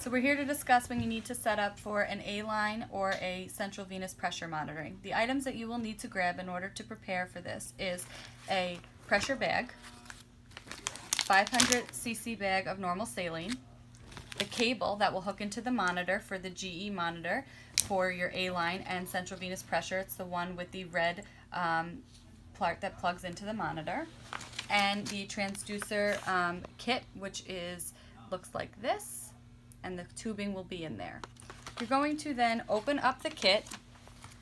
So we're here to discuss when you need to set up for an A-line or a central venous pressure monitoring. The items that you will need to grab in order to prepare for this is a pressure bag, 500 cc bag of normal saline, the cable that will hook into the monitor for the GE monitor for your A-line and central venous pressure. It's the one with the red part that plugs into the monitor, and the transducer kit, which looks like this, and the tubing will be in there. You're going to then open up the kit,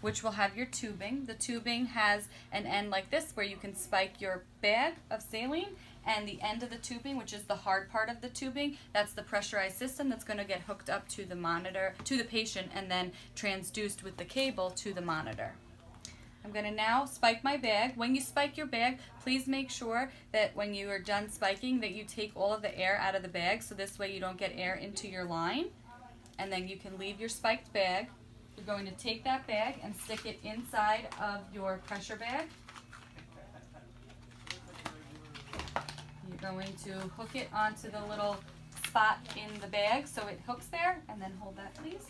which will have your tubing. The tubing has an end like this where you can spike your bag of saline, and the end of the tubing, which is the hard part of the tubing, that's the pressurized system that's going to get hooked up to the monitor, to the patient, and then transduced with the cable to the monitor. I'm going to now spike my bag. When you spike your bag, please make sure that when you are done spiking that you take all of the air out of the bag, so this way you don't get air into your line, and then you can leave your spiked bag. You're going to take that bag and stick it inside of your pressure bag. You're going to hook it onto the little spot in the bag so it hooks there, and then hold that please.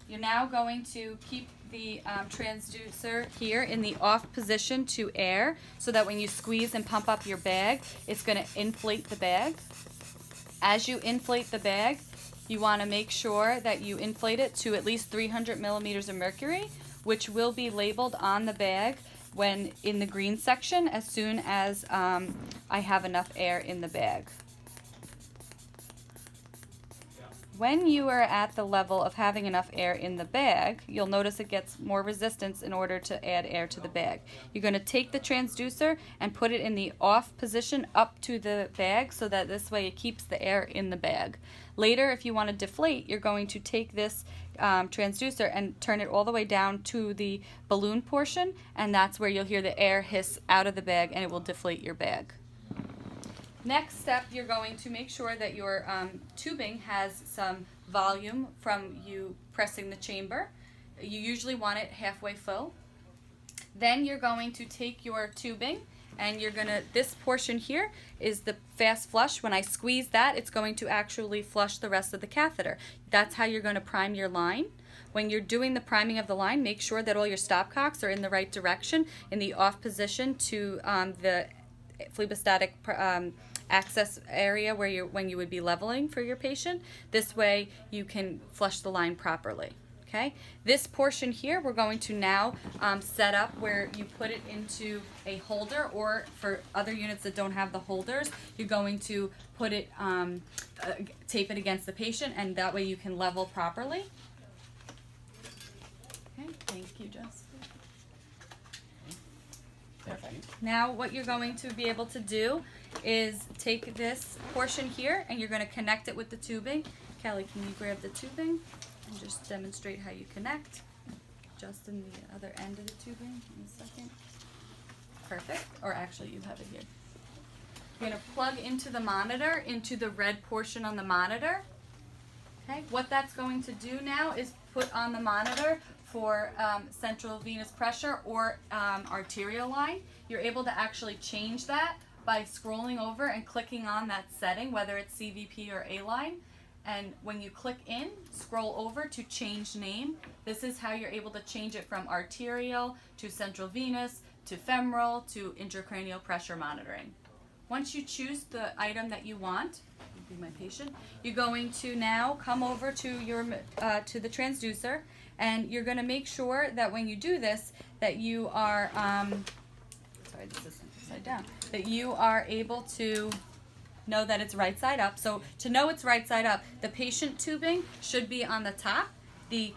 You're now going to keep the transducer here in the off position to air, so that when you squeeze and pump up your bag, it's going to inflate the bag. As you inflate the bag, you want to make sure that you inflate it to at least 300 millimeters of mercury, which will be labeled on the bag when in the green section as soon as I have enough air in the bag. When you are at the level of having enough air in the bag, you'll notice it gets more resistance in order to add air to the bag. You're going to take the transducer and put it in the off position up to the bag, so that this way it keeps the air in the bag. Later, if you want to deflate, you're going to take this transducer and turn it all the way down to the balloon portion, and that's where you'll hear the air hiss out of the bag and it will deflate your bag. Next step, you're going to make sure that your tubing has some volume from you pressing the chamber. You usually want it halfway full. Then you're going to take your tubing and this portion here is the fast flush. When I squeeze that, it's going to actually flush the rest of the catheter. That's how you're going to prime your line. When you're doing the priming of the line, make sure that all your stopcocks are in the right direction, in the off position to the phlebostatic access area when you would be leveling for your patient. This way you can flush the line properly. Okay, this portion here we're going to now set up where you put it into a holder, or for other units that don't have the holders, you're going to put it, tape it against the patient, and that way you can level properly. Okay, thank you, Jess. Perfect. Now what you're going to be able to do is take this portion here and you're going to connect it with the tubing. Kelly, can you grab the tubing and just demonstrate how you connect? Justin, the other end of the tubing in a second. Perfect. Or actually you have it here. You're going to plug into the monitor, into the red portion on the monitor. Okay, what that's going to do now is put on the monitor for central venous pressure or arterial line. You're able to actually change that by scrolling over and clicking on that setting, whether it's CVP or A-line. And when you click in, scroll over to change name. This is how you're able to change it from arterial to central venous to femoral to intracranial pressure monitoring. Once you choose the item that you want, be my patient, you're going to now come over to your to the transducer, and you're going to make sure that when you do this that you are sorry, this is upside down, that you are able to know that it's right side up. So to know it's right side up, the patient tubing should be on the top, the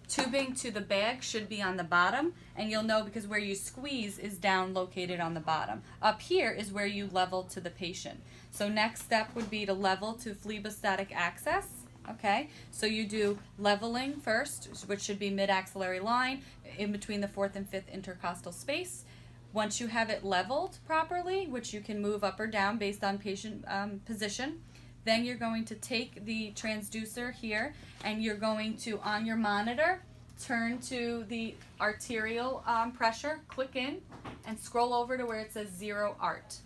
tubing to the bag should be on the bottom, and you'll know because where you squeeze is down located on the bottom. Up here is where you level to the patient. So next step would be to level to phlebostatic access. Okay, so you do leveling first, which should be mid-axillary line in between the 4th and 5th intercostal space. Once you have it leveled properly, which you can move up or down based on patient position, then you're going to take the transducer here and you're going to, on your monitor, turn to the arterial pressure, click in, and scroll over to where it says 0 art.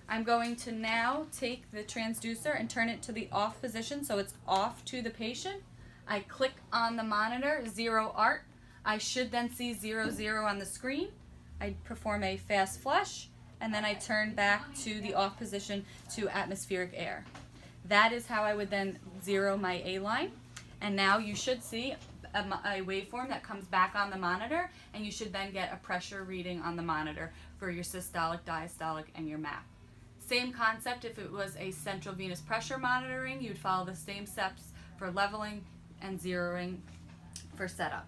I'm going to now take the transducer and turn it to the off position so it's off to the patient. I click on the monitor, 0 art. I should then see 0, 0 on the screen. I perform a fast flush, and then I turn back to the off position to atmospheric air. That is how I would then zero my A line. And now you should see a waveform that comes back on the monitor, and you should then get a pressure reading on the monitor for your systolic, diastolic, and your MAP. Same concept if it was a central venous pressure monitoring, you'd follow the same steps for leveling and zeroing for setup.